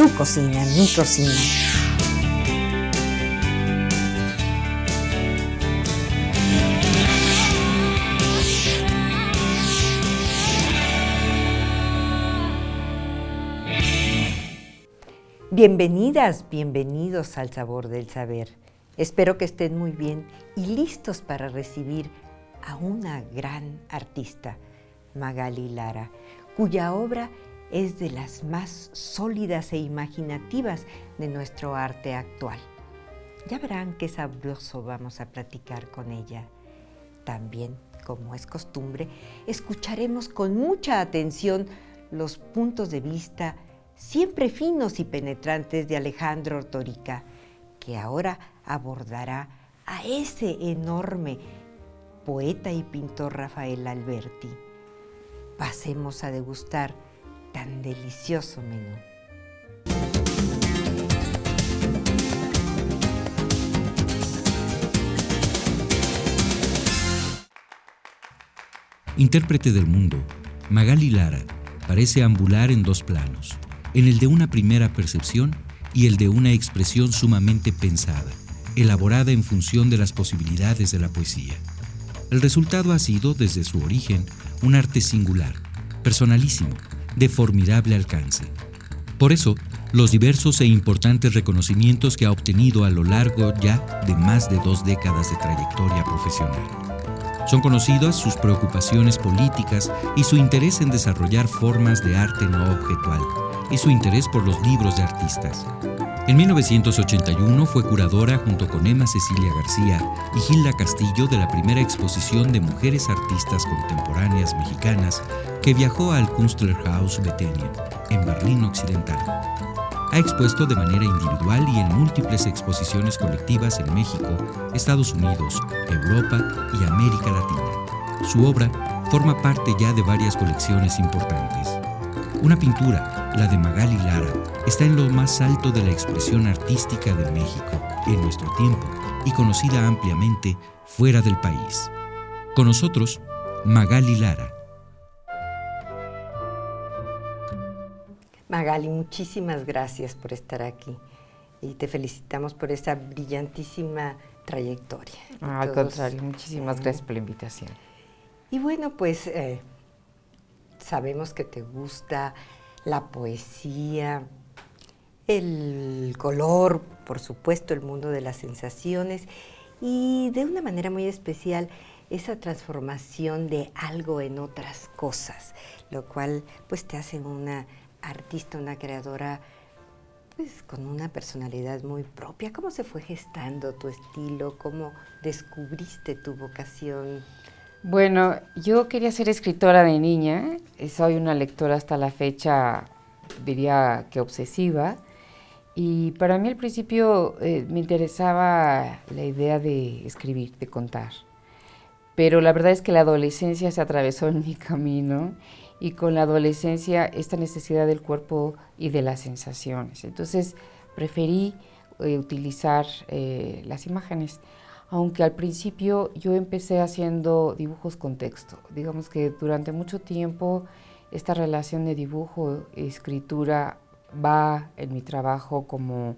su cocina, mi cocina. Bienvenidas, bienvenidos al Sabor del Saber. Espero que estén muy bien y listos para recibir a una gran artista, Magali Lara, cuya obra es de las más sólidas e imaginativas de nuestro arte actual. Ya verán qué sabroso vamos a platicar con ella. También, como es costumbre, escucharemos con mucha atención los puntos de vista siempre finos y penetrantes de Alejandro Ortorica, que ahora abordará a ese enorme poeta y pintor Rafael Alberti. Pasemos a degustar tan delicioso menú. Intérprete del mundo, Magali Lara parece ambular en dos planos, en el de una primera percepción y el de una expresión sumamente pensada, elaborada en función de las posibilidades de la poesía. El resultado ha sido, desde su origen, un arte singular, personalísimo, de formidable alcance. Por eso, los diversos e importantes reconocimientos que ha obtenido a lo largo ya de más de 2 décadas de trayectoria profesional. Son conocidas sus preocupaciones políticas y su interés en desarrollar formas de arte no objetual, y su interés por los libros de artistas. En 1981 fue curadora junto con Emma Cecilia García y Gilda Castillo de la primera exposición de mujeres artistas contemporáneas mexicanas que viajó al Kunstlerhaus Bethenien, en Berlín Occidental. Ha expuesto de manera individual y en múltiples exposiciones colectivas en México, Estados Unidos, Europa y América Latina. Su obra forma parte ya de varias colecciones importantes. Una pintura, la de Magali Lara, está en lo más alto de la expresión artística de México en nuestro tiempo y conocida ampliamente fuera del país. Con nosotros, Magali Lara. Magali, muchísimas gracias por estar aquí y te felicitamos por esa brillantísima trayectoria. Al contrario, muchísimas gracias por la invitación. Y bueno, pues sabemos que te gusta la poesía, el color, por supuesto, el mundo de las sensaciones y de una manera muy especial esa transformación de algo en otras cosas, lo cual pues te hace una artista, una creadora pues con una personalidad muy propia. ¿Cómo se fue gestando tu estilo? ¿Cómo descubriste tu vocación? Bueno, yo quería ser escritora de niña, soy una lectora hasta la fecha, diría que obsesiva, y para mí al principio me interesaba la idea de escribir, de contar, pero la verdad es que la adolescencia se atravesó en mi camino y con la adolescencia esta necesidad del cuerpo y de las sensaciones, entonces preferí utilizar las imágenes. Aunque al principio yo empecé haciendo dibujos con texto. Digamos que durante mucho tiempo esta relación de dibujo y escritura va en mi trabajo como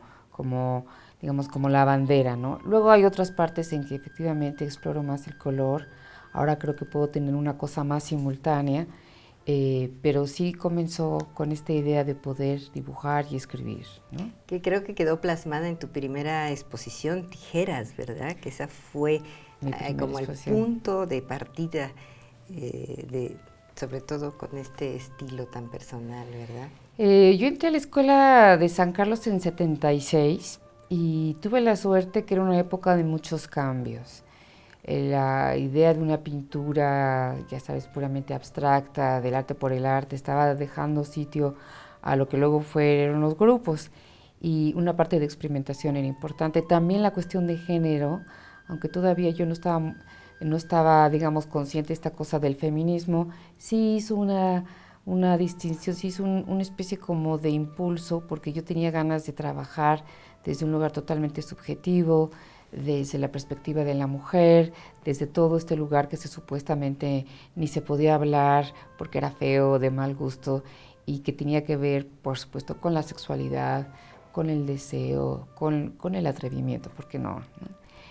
la bandera, ¿no? Luego hay otras partes en que efectivamente exploro más el color. Ahora creo que puedo tener una cosa más simultánea, pero sí comenzó con esta idea de poder dibujar y escribir, ¿no? Que creo que quedó plasmada en tu primera exposición, Tijeras, ¿verdad? Que esa fue como el punto de partida, sobre todo con este estilo tan personal, ¿verdad? Yo entré a la escuela de San Carlos en 76 y tuve la suerte que era una época de muchos cambios. La idea de una pintura, ya sabes, puramente abstracta, del arte por el arte, estaba dejando sitio a lo que luego fueron los grupos y una parte de experimentación era importante. También la cuestión de género, aunque todavía yo no estaba, digamos, consciente de esta cosa del feminismo, sí hizo una distinción, sí hizo una especie como de impulso, porque yo tenía ganas de trabajar desde un lugar totalmente subjetivo, desde la perspectiva de la mujer, desde todo este lugar que supuestamente ni se podía hablar porque era feo, de mal gusto, y que tenía que ver, por supuesto, con la sexualidad, con el deseo, con el atrevimiento, ¿por qué no?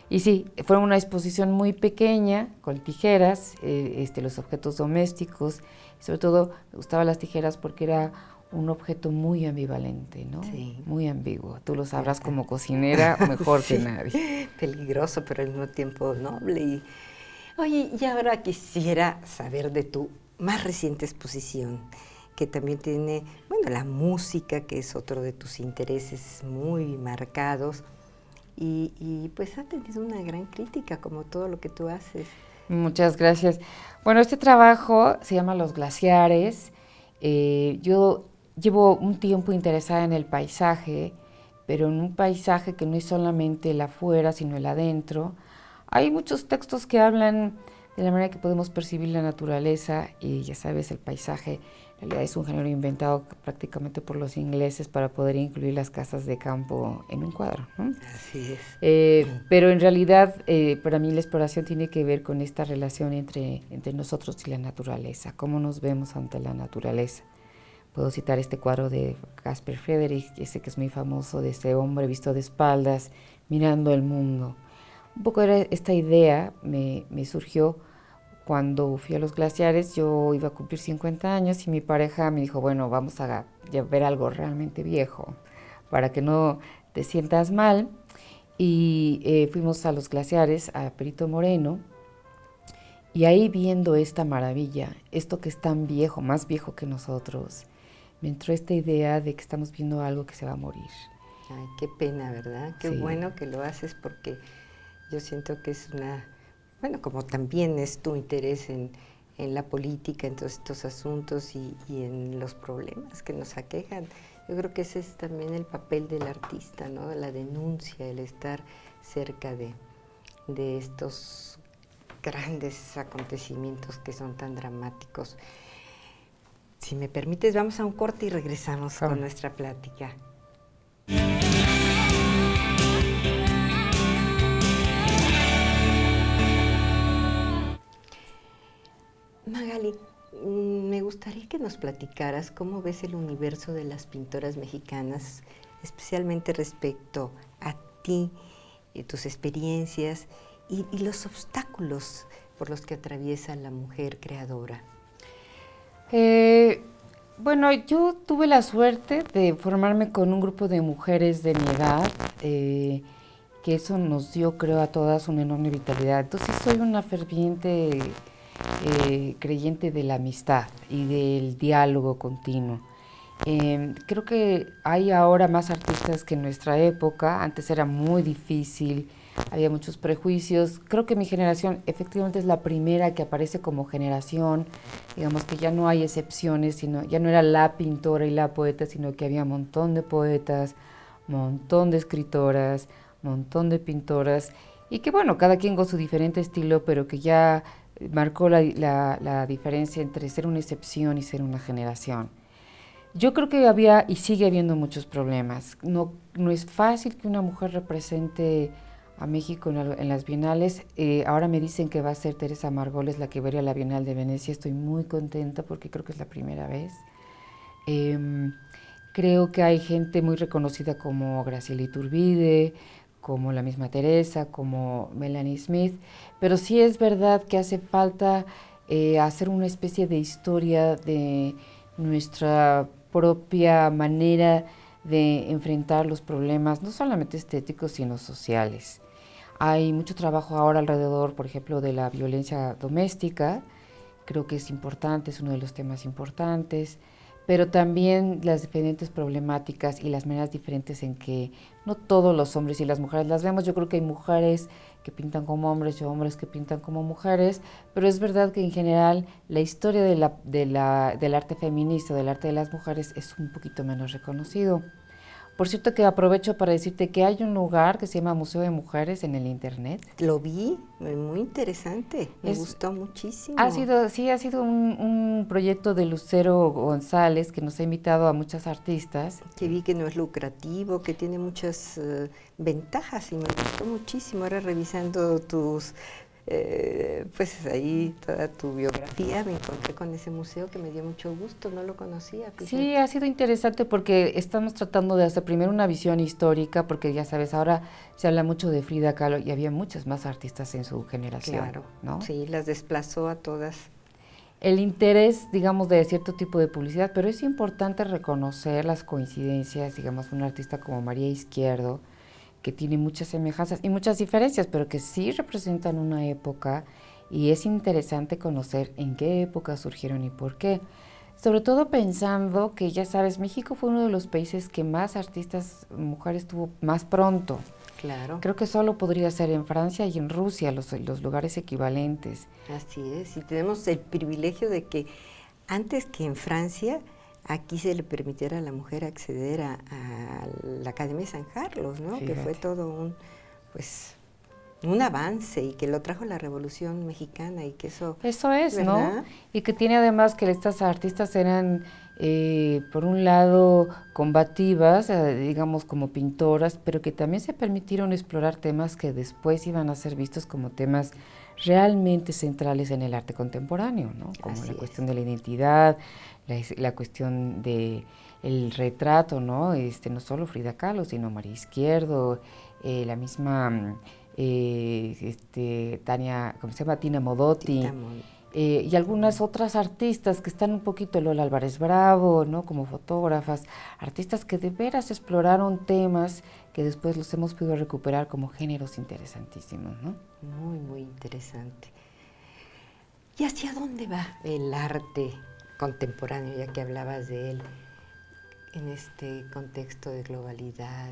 Y sí, fue una exposición muy pequeña, con tijeras, los objetos domésticos, y sobre todo me gustaban las tijeras porque era un objeto muy ambivalente, ¿no? Sí. Muy ambiguo. Tú lo sabrás como cocinera mejor sí, que nadie. peligroso, pero al mismo tiempo noble. Y, oye, y ahora quisiera saber de tu más reciente exposición, que también tiene, bueno, la música, que es otro de tus intereses muy marcados, y pues ha tenido una gran crítica, como todo lo que tú haces. Muchas gracias. Bueno, este trabajo se llama Los Glaciares. Yo llevo un tiempo interesada en el paisaje, pero en un paisaje que no es solamente el afuera, sino el adentro. Hay muchos textos que hablan de la manera que podemos percibir la naturaleza y ya sabes, el paisaje en realidad es un género inventado prácticamente por los ingleses para poder incluir las casas de campo en un cuadro, ¿no? Así es. Pero en realidad para mí la exploración tiene que ver con esta relación entre nosotros y la naturaleza, cómo nos vemos ante la naturaleza. Puedo citar este cuadro de Caspar Friedrich, ese que es muy famoso, de ese hombre visto de espaldas, mirando el mundo. Un poco era esta idea, me surgió cuando fui a los glaciares. Yo iba a cumplir 50 años y mi pareja me dijo, bueno, vamos a ver algo realmente viejo para que no te sientas mal. Y fuimos a los glaciares, a Perito Moreno, y ahí viendo esta maravilla, esto que es tan viejo, más viejo que nosotros, me entró esta idea de que estamos viendo algo que se va a morir. Ay, qué pena, ¿verdad? Qué Sí. bueno que lo haces, porque yo siento que es una, bueno, como también es tu interés en la política, en todos estos asuntos y en los problemas que nos aquejan. Yo creo que ese es también el papel del artista, ¿no? La denuncia, el estar cerca de estos grandes acontecimientos que son tan dramáticos. Si me permites, vamos a un corte y regresamos con nuestra plática. Magali, me gustaría que nos platicaras cómo ves el universo de las pintoras mexicanas, especialmente respecto a ti, tus experiencias y los obstáculos por los que atraviesa la mujer creadora. Bueno, yo tuve la suerte de formarme con un grupo de mujeres de mi edad, que eso nos dio, creo, a todas una enorme vitalidad. Entonces soy una ferviente creyente de la amistad y del diálogo continuo. Creo que hay ahora más artistas que en nuestra época. Antes era muy difícil, había muchos prejuicios. Creo que mi generación efectivamente es la primera que aparece como generación. Digamos que ya no hay excepciones, sino ya no era la pintora y la poeta, sino que había un montón de poetas, un montón de escritoras, un montón de pintoras, y que bueno, cada quien con su diferente estilo, pero que ya marcó la diferencia entre ser una excepción y ser una generación. Yo creo que había y sigue habiendo muchos problemas. No es fácil que una mujer represente a México en las bienales. Ahora me dicen que va a ser Teresa Margolles la que va a ir a la Bienal de Venecia. Estoy muy contenta porque creo que es la primera vez. Creo que hay gente muy reconocida como Graciela Iturbide, como la misma Teresa, como Melanie Smith, pero sí es verdad que hace falta hacer una especie de historia de nuestra propia manera de enfrentar los problemas, no solamente estéticos, sino sociales. Hay mucho trabajo ahora alrededor, por ejemplo, de la violencia doméstica. Creo que es importante, es uno de los temas importantes, pero también las diferentes problemáticas y las maneras diferentes en que no todos los hombres y las mujeres las vemos. Yo creo que hay mujeres que pintan como hombres y hombres que pintan como mujeres, pero es verdad que en general la historia del arte feminista, del arte de las mujeres, es un poquito menos reconocido. Por cierto, que aprovecho para decirte que hay un lugar que se llama Museo de Mujeres en el internet. Lo vi, muy interesante, me gustó muchísimo. Ha sido un proyecto de Lucero González que nos ha invitado a muchas artistas. Que vi que no es lucrativo, que tiene muchas ventajas y me gustó muchísimo. Ahora revisando tus pues ahí toda tu biografía. Me encontré con ese museo que me dio mucho gusto, no lo conocía. Fíjate. Sí, ha sido interesante porque estamos tratando de hacer primero una visión histórica, porque ya sabes, ahora se habla mucho de Frida Kahlo y había muchas más artistas en su generación, Claro, ¿no? sí, las desplazó a todas. El interés, digamos, de cierto tipo de publicidad, pero es importante reconocer las coincidencias, digamos, un artista como María Izquierdo, que tiene muchas semejanzas y muchas diferencias, pero que sí representan una época, y es interesante conocer en qué época surgieron y por qué. Sobre todo pensando que, ya sabes, México fue uno de los países que más artistas mujeres tuvo más pronto. Claro. Creo que solo podría ser en Francia y en Rusia, los lugares equivalentes. Así es, y tenemos el privilegio de que antes que en Francia, aquí se le permitiera a la mujer acceder a la Academia de San Carlos, ¿no? Fíjate. Que fue todo un avance y que lo trajo la Revolución Mexicana y que eso... Eso es, ¿verdad? ¿no? Y que tiene además que estas artistas eran, por un lado, combativas, digamos como pintoras, pero que también se permitieron explorar temas que después iban a ser vistos como temas realmente centrales en el arte contemporáneo, ¿no? Como Así la es. cuestión de la identidad, la cuestión de el retrato, ¿no? No solo Frida Kahlo, sino María Izquierdo, la misma Tania, ¿cómo se llama? Tina Modotti, y algunas otras artistas que están un poquito, Lola Álvarez Bravo, ¿no? Como fotógrafas, artistas que de veras exploraron temas que después los hemos podido recuperar como géneros interesantísimos, ¿no? Muy, muy interesante. ¿Y hacia dónde va el arte contemporáneo, ya que hablabas de él, en este contexto de globalidad?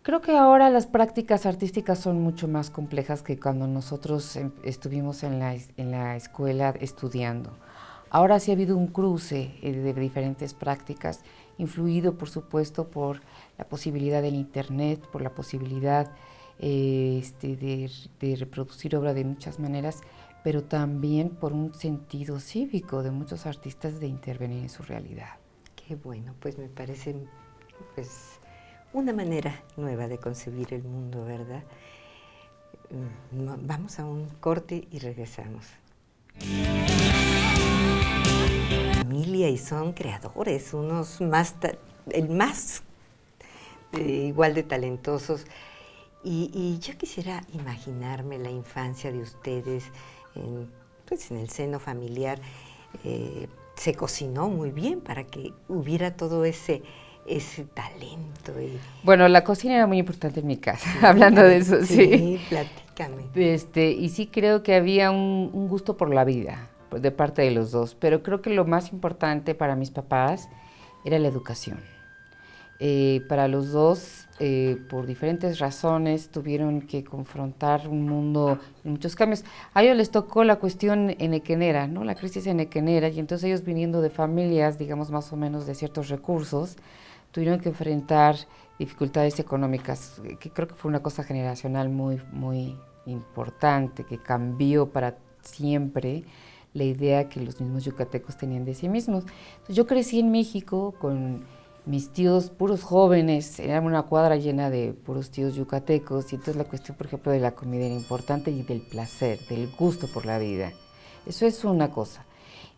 Creo que ahora las prácticas artísticas son mucho más complejas que cuando nosotros estuvimos en la escuela estudiando. Ahora sí ha habido un cruce de diferentes prácticas, influido por supuesto por la posibilidad del internet, por la posibilidad de reproducir obra de muchas maneras, pero también por un sentido cívico de muchos artistas de intervenir en su realidad. Qué bueno, pues me parece pues una manera nueva de concebir el mundo, ¿verdad? Vamos a un corte y regresamos. Familia, y son creadores, unos más, igual de talentosos. Y yo quisiera imaginarme la infancia de ustedes en el seno familiar. Se cocinó muy bien para que hubiera todo ese talento. Bueno, la cocina era muy importante en mi casa, sí, hablando de eso, sí. Sí, platícame. Y sí creo que había un gusto por la vida, de parte de los dos, pero creo que lo más importante para mis papás era la educación. Para los dos, por diferentes razones, tuvieron que confrontar un mundo en muchos cambios. A ellos les tocó la cuestión enequenera, ¿no? La crisis enequenera, y entonces ellos viniendo de familias, digamos, más o menos de ciertos recursos, tuvieron que enfrentar dificultades económicas, que creo que fue una cosa generacional muy, muy importante, que cambió para siempre la idea que los mismos yucatecos tenían de sí mismos. Entonces, yo crecí en México con mis tíos puros jóvenes, era una cuadra llena de puros tíos yucatecos, y entonces la cuestión, por ejemplo, de la comida era importante, y del placer, del gusto por la vida. Eso es una cosa.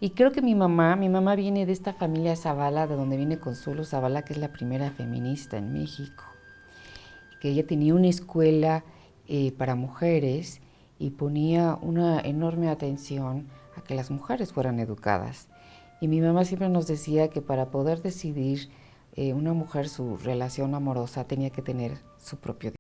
Y creo que mi mamá viene de esta familia Zavala, de donde viene Consuelo Zavala, que es la primera feminista en México, que ella tenía una escuela para mujeres y ponía una enorme atención a que las mujeres fueran educadas. Y mi mamá siempre nos decía que para poder decidir una mujer su relación amorosa tenía que tener su propio